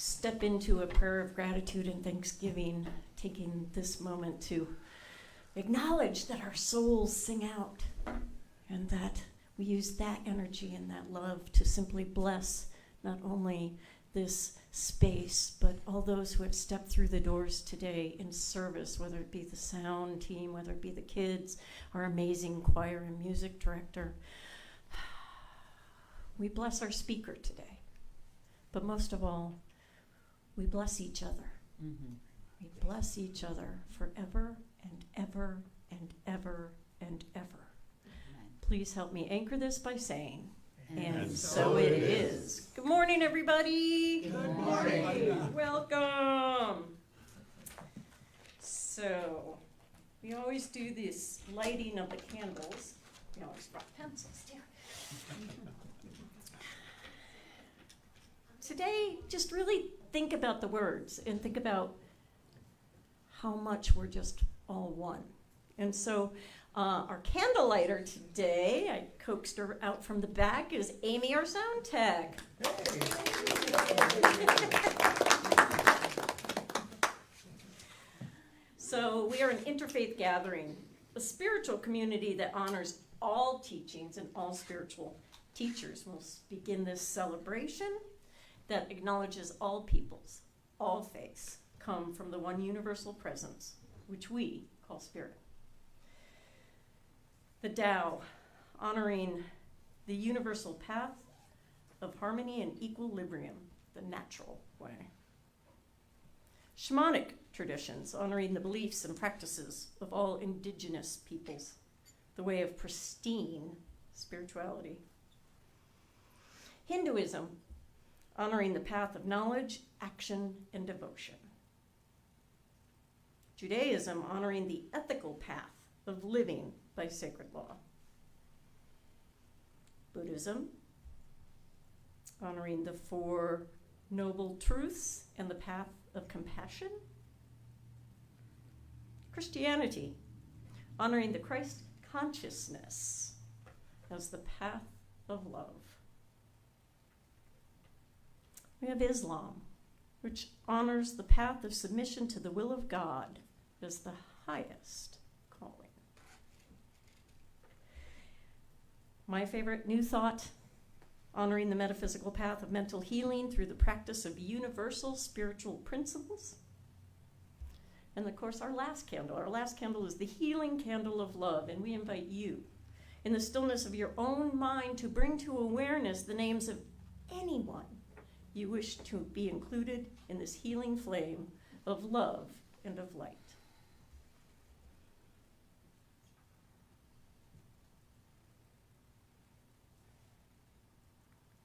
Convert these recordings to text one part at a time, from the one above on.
step into a prayer of gratitude and thanksgiving, taking this moment to acknowledge that our souls sing out and that we use that energy and that love to simply bless not only this space, but all those who have stepped through the doors today in service, whether it be the sound team, whether it be the kids, our amazing choir and music director. We bless our speaker today, but most of all, we bless each other. Mm-hmm. We bless each other forever and ever and ever and ever. Amen. Please help me anchor this by saying, and so it is. Good morning, everybody. Good morning. Welcome. So, we always do this lighting of the candles. We always brought pencils, too. Today, just really think about the words and think about how much we're just all one. And so our candle lighter today, I coaxed her out from the back, is Amy, our sound tech. So we are an interfaith gathering, a spiritual community that honors all teachings and all spiritual teachers. We'll begin this celebration that acknowledges all peoples, all faiths, come from the one universal presence, which we call spirit. The Tao, honoring the universal path of harmony and equilibrium, the natural way. Shamanic traditions, honoring the beliefs and practices of all indigenous peoples, the way of pristine spirituality. Hinduism, honoring the path of knowledge, action, and devotion. Judaism, honoring the ethical path of living by sacred law. Buddhism, honoring the Four Noble Truths and the path of compassion. Christianity, honoring the Christ consciousness as the path of love. We have Islam, which honors the path of submission to the will of God as the highest calling. My favorite, New Thought, honoring the metaphysical path of mental healing through the practice of universal spiritual principles. And of course, our last candle is the healing candle of love, and we invite you, in the stillness of your own mind, to bring to awareness the names of anyone you wish to be included in this healing flame of love and of light.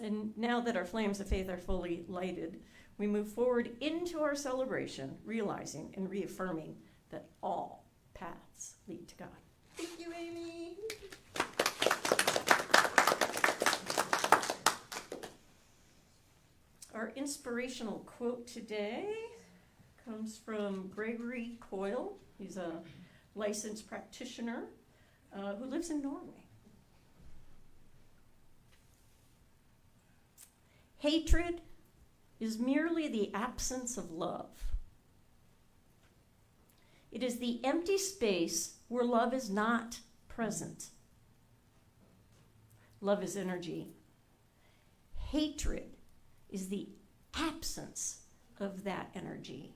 And now that our flames of faith are fully lighted, we move forward into our celebration, realizing and reaffirming that all paths lead to God. Thank you, Amy. Our inspirational quote today comes from Gregory Coyle. He's a licensed practitioner who lives in Norway. Hatred is merely the absence of love. It is the empty space where love is not present. Love is energy. Hatred is the absence of that energy.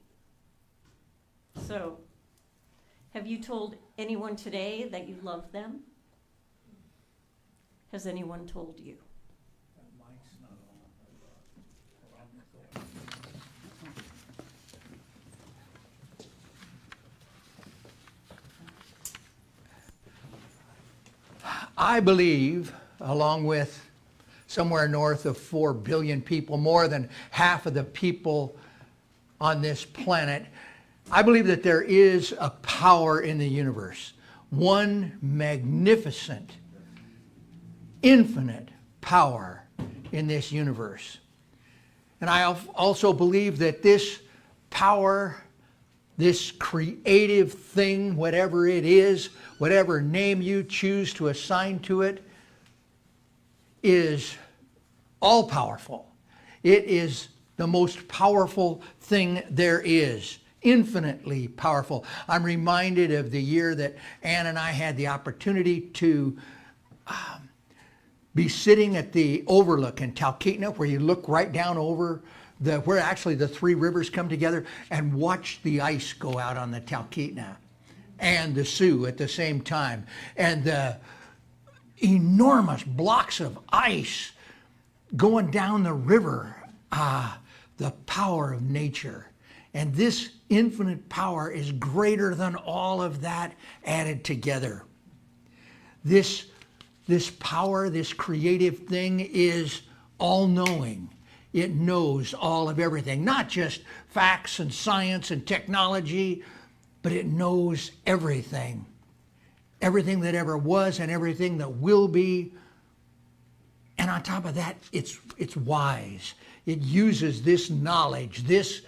So, have you told anyone today that you love them? Has anyone told you? I believe, along with somewhere north of 4 billion people, more than half of the people on this planet, I believe that there is a power in the universe, one magnificent, infinite power in this universe. And I also believe that this power, this creative thing, whatever it is, whatever name you choose to assign to it, is all-powerful. It is the most powerful thing there is. Infinitely powerful. I'm reminded of the year that Ann and I had the opportunity to be sitting at the overlook in Talkeetna, where you look right down over where actually the three rivers come together, and watch the ice go out on the Talkeetna and the Sioux at the same time. And the enormous blocks of ice going down the river. The power of nature. And this infinite power is greater than all of that added together. This power, this creative thing is all-knowing. It knows all of everything, not just facts and science and technology, but it knows everything. Everything that ever was and everything that will be. And on top of that, it's wise. It uses this knowledge, this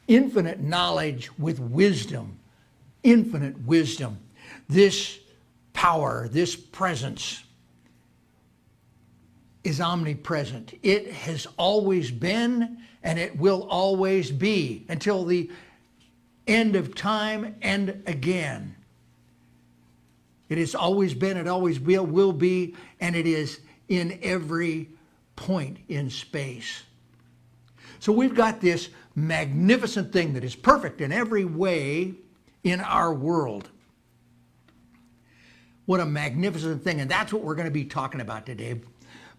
infinite knowledge with wisdom, infinite wisdom. This power, this presence is omnipresent. It has always been, and it will always be until the end of time and again. It has always been, it always will be, and it is in every point in space. So we've got this magnificent thing that is perfect in every way in our world. What a magnificent thing, and that's what we're going to be talking about today.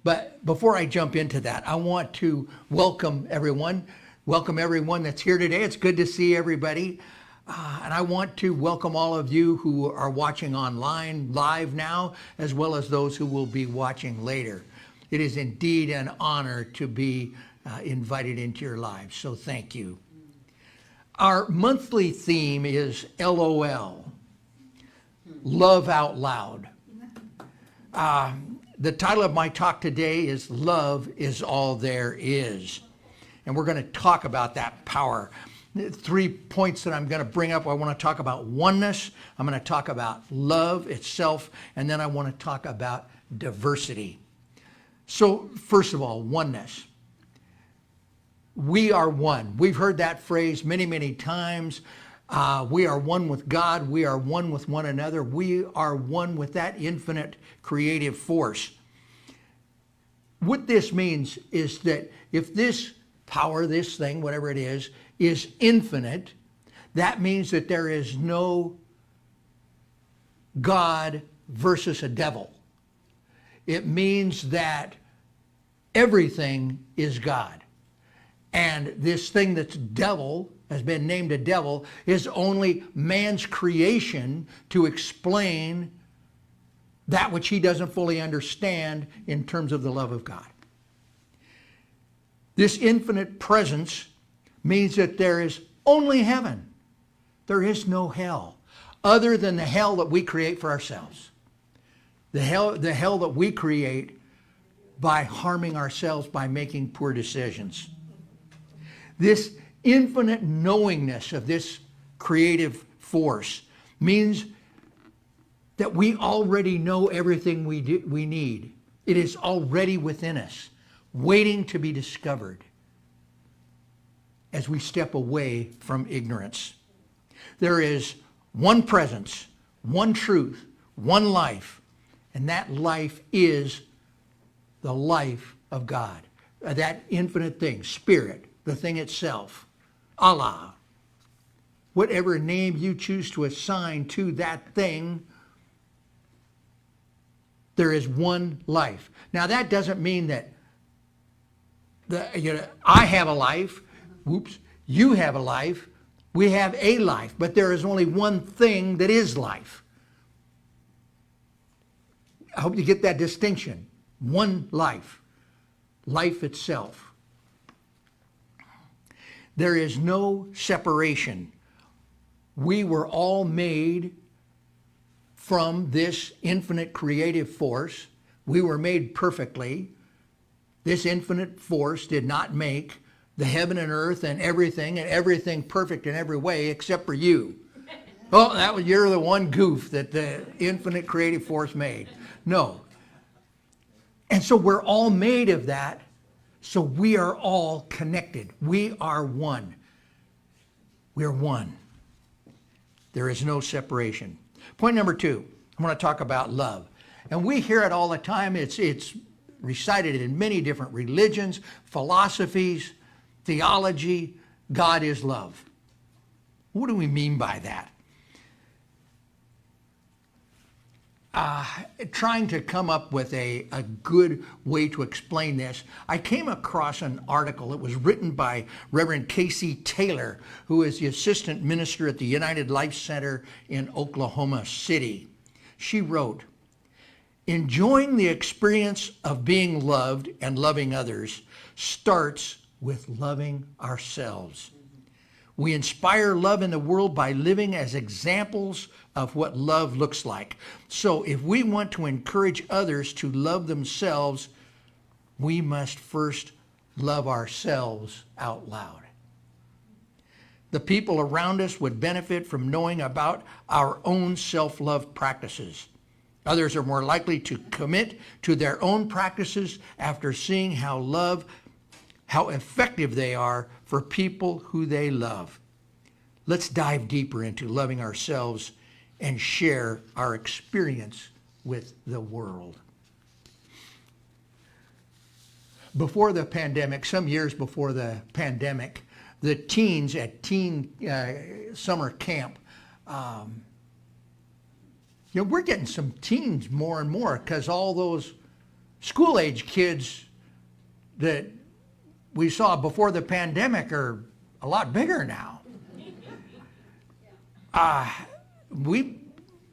But before I jump into that, I want to welcome everyone that's here today. It's good to see everybody. And I want to welcome all of you who are watching online live now, as well as those who will be watching later. It is indeed an honor to be invited into your lives, so thank you. Our monthly theme is LOL, Love Out Loud. The title of my talk today is Love is All There Is. And we're going to talk about that power. 3 points that I'm going to bring up. I want to talk about oneness. I'm going to talk about love itself. And then I want to talk about diversity. So first of all, oneness. We are one. We've heard that phrase many, many times. We are one with God. We are one with one another. We are one with that infinite creative force. What this means is that if this power, this thing, whatever it is infinite, that means that there is no God versus a devil. It means that everything is God. And this thing that's devil, has been named a devil, is only man's creation to explain that which he doesn't fully understand in terms of the love of God. This infinite presence means that there is only heaven. There is no hell, other than the hell that we create for ourselves. The hell that we create by harming ourselves, by making poor decisions. This infinite knowingness of this creative force means that we already know everything we need. It is already within us, waiting to be discovered as we step away from ignorance. There is one presence, one truth, one life, and that life is the life of God. That infinite thing, Spirit, the thing itself, Allah. Whatever name you choose to assign to that thing, there is one life. Now that doesn't mean that I have a life, you have a life, we have a life, but there is only one thing that is life. I hope you get that distinction. One life, life itself. There is no separation. We were all made from this infinite creative force. We were made perfectly. This infinite force did not make the heaven and earth and everything perfect in every way except for you. Oh, you're the one goof that the infinite creative force made. No. And so we're all made of that So we are all connected. We are one. We are one. There is no separation. Point number 2, I want to talk about love. And we hear it all the time. It's recited in many different religions, philosophies, theology. God is love. What do we mean by that? Trying to come up with a good way to explain this, I came across an article. It was written by Reverend Casey Taylor, who is the assistant minister at the United Life Center in Oklahoma City. She wrote, "Enjoying the experience of being loved and loving others starts with loving ourselves. We inspire love in the world by living as examples of what love looks like. So if we want to encourage others to love themselves, we must first love ourselves out loud. The people around us would benefit from knowing about our own self-love practices. Others are more likely to commit to their own practices after seeing how effective they are for people who they love. Let's dive deeper into loving ourselves and share our experience with the world." Before the pandemic, some years before the pandemic, the teens at teen summer camp, we're getting some teens more and more because all those school-age kids that we saw before the pandemic are a lot bigger now.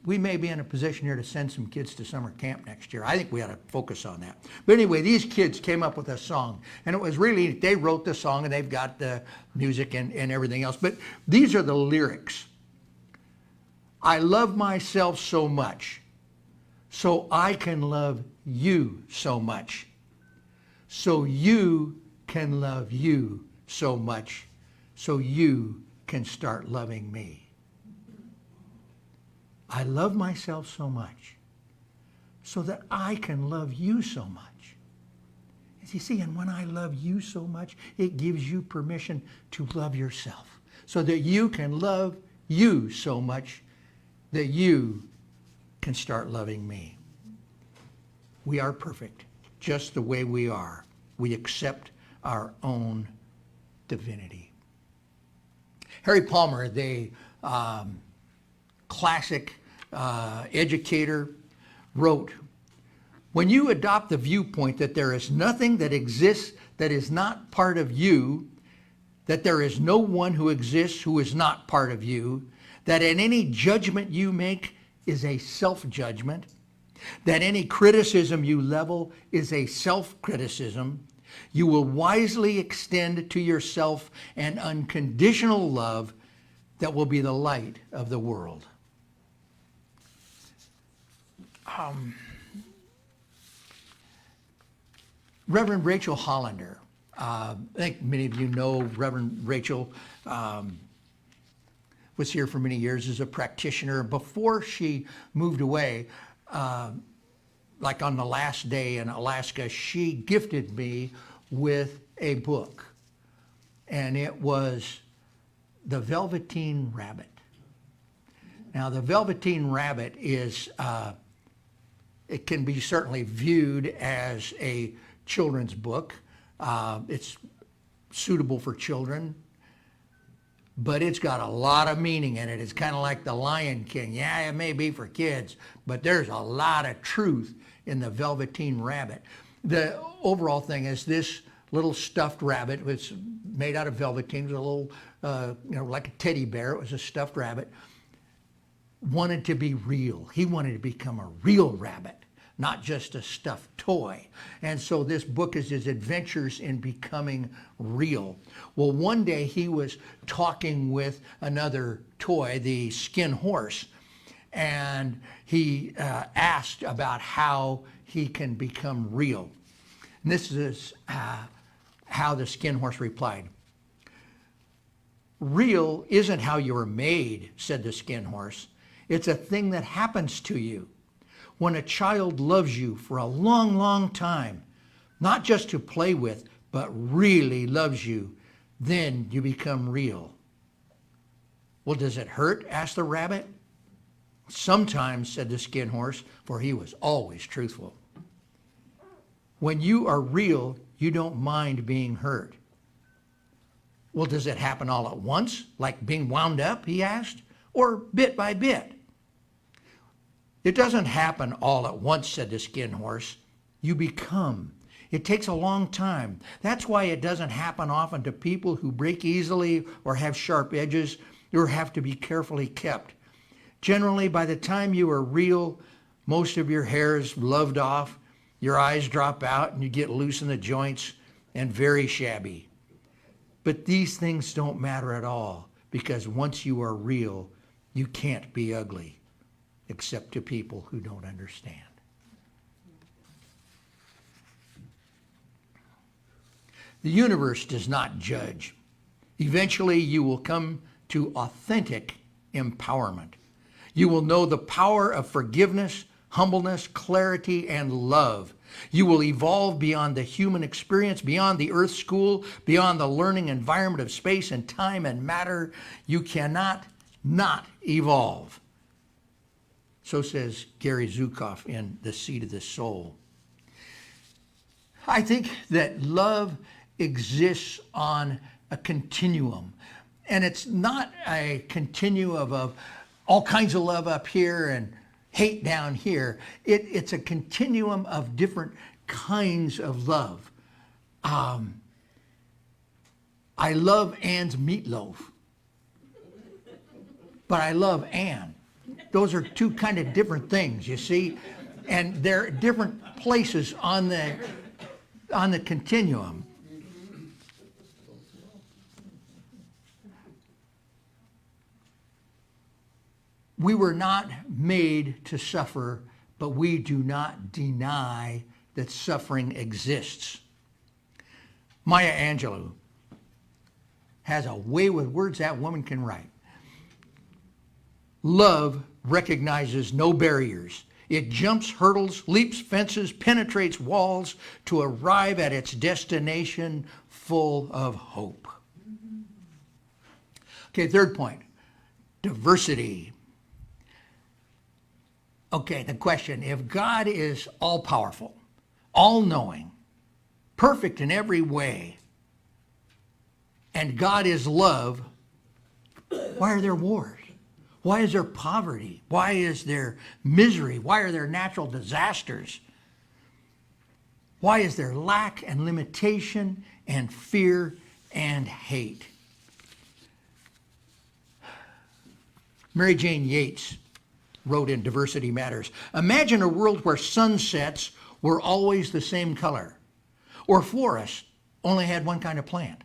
We may be in a position here to send some kids to summer camp next year. I think we ought to focus on that. But anyway, these kids came up with a song, and it was really, they wrote the song and they've got the music and everything else. But these are the lyrics. "I love myself so much, so I can love you so much, so you can love you so much, so you can start loving me. I love myself so much so that I can love you so much." As you see, and when I love you so much, it gives you permission to love yourself so that you can love you so much that you can start loving me. We are perfect just the way we are. We accept our own divinity. Harry Palmer, the classic educator, wrote, "When you adopt the viewpoint that there is nothing that exists that is not part of you, that there is no one who exists who is not part of you, that in any judgment you make is a self-judgment, that any criticism you level is a self-criticism, you will wisely extend to yourself an unconditional love that will be the light of the world." Reverend Rachel Hollander, I think many of you know Reverend Rachel, was here for many years as a practitioner. Before she moved away, like on the last day in Alaska, she gifted me with a book, and it was The Velveteen Rabbit. Now, The Velveteen Rabbit is, it can be certainly viewed as a children's book. It's suitable for children, but it's got a lot of meaning in it. It's kind of like The Lion King. Yeah, it may be for kids, but there's a lot of truth in The Velveteen Rabbit. The overall thing is this little stuffed rabbit was made out of velveteen. It was a little, like a teddy bear. It was a stuffed rabbit. Wanted to be real. He wanted to become a real rabbit, not just a stuffed toy. And so this book is his adventures in becoming real. Well, one day he was talking with another toy, the skin horse, and he asked about how he can become real. And this is how the skin horse replied. "Real isn't how you were made," said the skin horse. "It's a thing that happens to you. When a child loves you for a long, long time, not just to play with, but really loves you, then you become real. Well, does it hurt? Asked the rabbit. Sometimes, said the skin horse, for he was always truthful. When you are real, you don't mind being hurt. Well, does it happen all at once, like being wound up, he asked, or bit by bit? It doesn't happen all at once, said the skin horse. You become. It takes a long time. That's why it doesn't happen often to people who break easily or have sharp edges or have to be carefully kept. Generally, by the time you are real, most of your hair is loved off, your eyes drop out, and you get loose in the joints and very shabby. But these things don't matter at all, because once you are real, you can't be ugly, except to people who don't understand. The universe does not judge. Eventually, you will come to authentic empowerment. You will know the power of forgiveness, humbleness, clarity, and love. You will evolve beyond the human experience, beyond the earth school, beyond the learning environment of space and time and matter. You cannot not evolve. So says Gary Zukav in The Seed of the Soul. I think that love exists on a continuum. And it's not a continuum of all kinds of love up here and hate down here. It's a continuum of different kinds of love. I love Ann's meatloaf, but I love Ann. Those are two kind of different things, you see, and they're different places on the continuum. We were not made to suffer, but we do not deny that suffering exists. Maya Angelou has a way with words that woman can write. Love recognizes no barriers. It jumps hurdles, leaps fences, penetrates walls to arrive at its destination full of hope. Okay, third point, diversity. Okay, the question, if God is all-powerful, all-knowing, perfect in every way, and God is love, why are there wars? Why is there poverty? Why is there misery? Why are there natural disasters? Why is there lack and limitation and fear and hate? Mary Jane Yates wrote in Diversity Matters, imagine a world where sunsets were always the same color, or forests only had one kind of plant,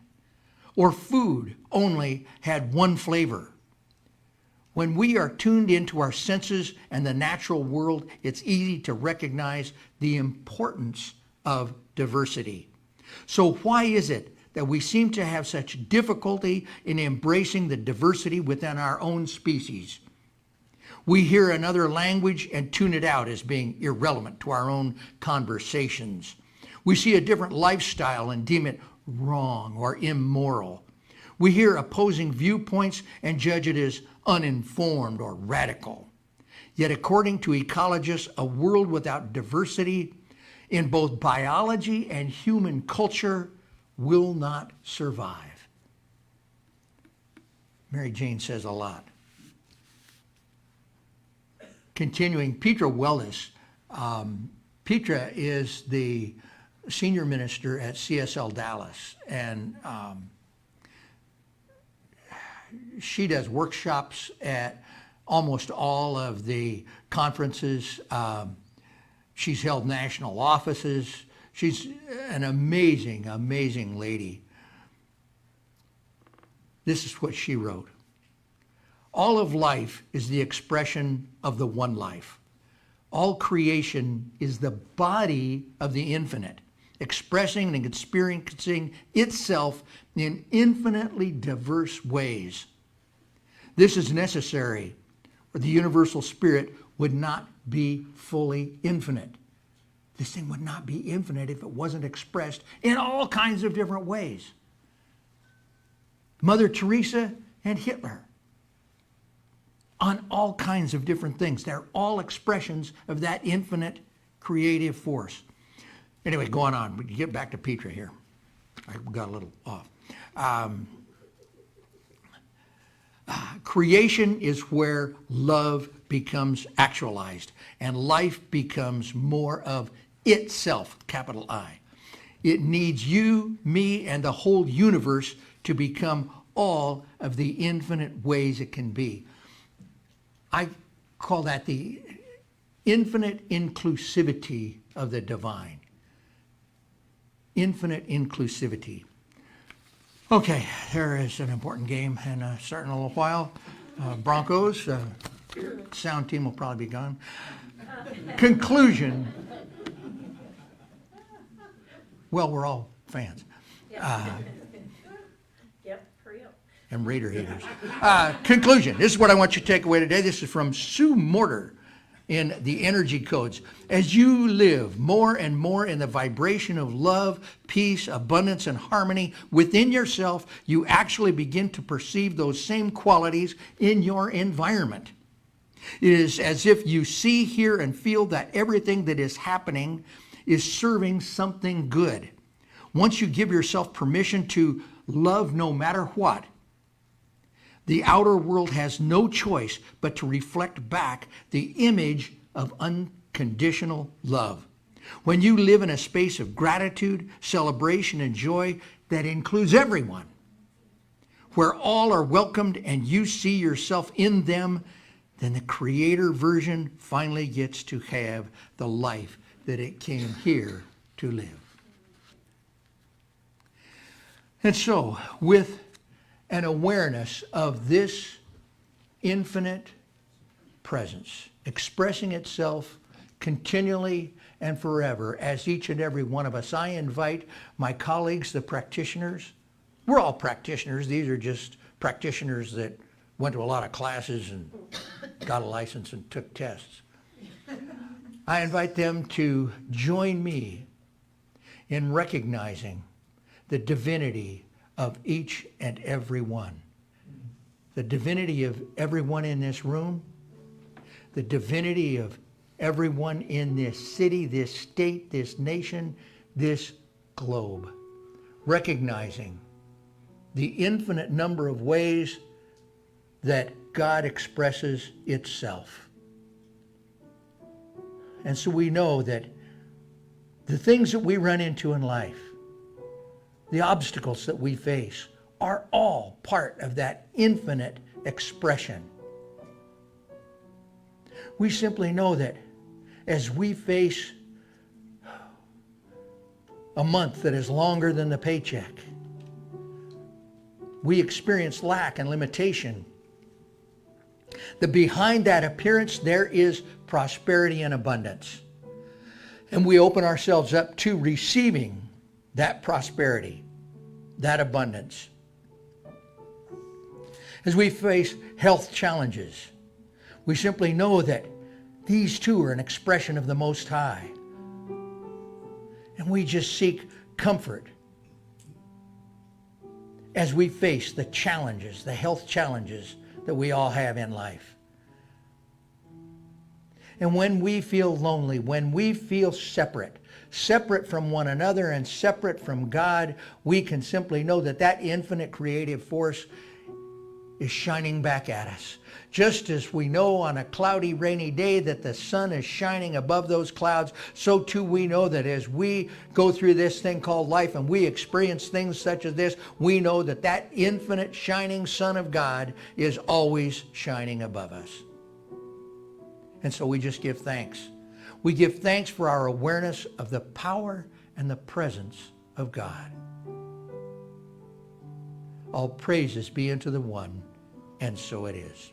or food only had one flavor. When we are tuned into our senses and the natural world, it's easy to recognize the importance of diversity. So why is it that we seem to have such difficulty in embracing the diversity within our own species? We hear another language and tune it out as being irrelevant to our own conversations. We see a different lifestyle and deem it wrong or immoral. We hear opposing viewpoints and judge it as uninformed or radical. Yet according to ecologists, a world without diversity in both biology and human culture will not survive. Mary Jane says a lot. Continuing, Petra Wellis. Petra is the senior minister at CSL Dallas, and she does workshops at almost all of the conferences. She's held national offices. She's an amazing, amazing lady. This is what she wrote. All of life is the expression of the one life. All creation is the body of the infinite, expressing and experiencing itself in infinitely diverse ways. This is necessary, or the universal spirit would not be fully infinite. This thing would not be infinite if it wasn't expressed in all kinds of different ways. Mother Teresa and Hitler, on all kinds of different things. They're all expressions of that infinite creative force. Anyway, going on. We can get back to Petra here. I got a little off. Creation is where love becomes actualized and life becomes more of itself, capital I. It needs you, me, and the whole universe to become all of the infinite ways it can be. I call that the infinite inclusivity of the divine. Infinite inclusivity. Okay, there is an important game and starting in a little while. Broncos, sound team will probably be gone. Conclusion. Well, we're all fans. Yep, hurry up. And Raider haters. Conclusion. This is what I want you to take away today. This is from Sue Morter in the Energy Codes. As you live more and more in the vibration of love, peace, abundance, and harmony within yourself, you actually begin to perceive those same qualities in your environment. It is as if you see, hear, and feel that everything that is happening is serving something good. Once you give yourself permission to love no matter what, the outer world has no choice but to reflect back the image of unconditional love. When you live in a space of gratitude, celebration, and joy that includes everyone, where all are welcomed and you see yourself in them, then the creator version finally gets to have the life that it came here to live. And so, with an awareness of this infinite presence expressing itself continually and forever as each and every one of us, I invite my colleagues, the practitioners. We're all practitioners. These are just practitioners that went to a lot of classes and got a license and took tests. I invite them to join me in recognizing the divinity of each and every one. The divinity of everyone in this room, the divinity of everyone in this city, this state, this nation, this globe. Recognizing the infinite number of ways that God expresses itself. And so we know that the things that we run into in life, the obstacles that we face, are all part of that infinite expression. We simply know that as we face a month that is longer than the paycheck, we experience lack and limitation, that behind that appearance there is prosperity and abundance. And we open ourselves up to receiving that prosperity, that abundance. As we face health challenges, we simply know that these too are an expression of the Most High. And we just seek comfort as we face the challenges, the health challenges that we all have in life. And when we feel lonely, when we feel separate from one another and separate from God, we can simply know that that infinite creative force is shining back at us. Just as we know on a cloudy, rainy day that the sun is shining above those clouds, so too we know that as we go through this thing called life and we experience things such as this, we know that that infinite shining Son of God is always shining above us. And so we just give thanks. We give thanks for our awareness of the power and the presence of God. All praises be unto the one, and so it is.